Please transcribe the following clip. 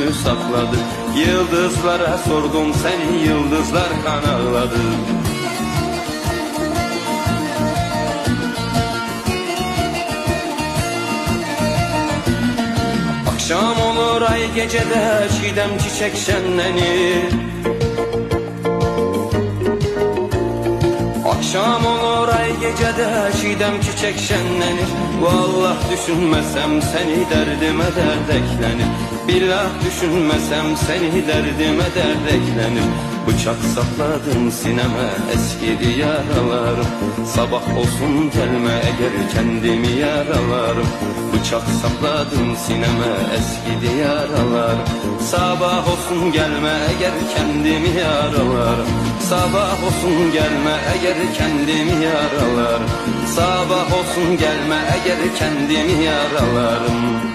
yüzünü sakladı. Yıldızlara sordum seni, yıldızlar kan ağladı. Akşam olur ay gecede çiğdem çiçek şenlenir. Akşam olur ay gecede çiğdem çiçek şenlenir. Vallah düşünmesem seni derdime dert eklenir. Billah düşünmesem seni derdime dert eklenir. Bıçak sapladım sineme eskidi yaralarım. Sabah olsun gelme eğer kendimi yaralarım. Bıçak sapladım sineme eskidi yaralarım. Sabah olsun gelme eğer kendimi yaralarım. Sabah olsun gelme eğer kendimi yaralarım. Sabah olsun gelme eğer kendimi yaralarım.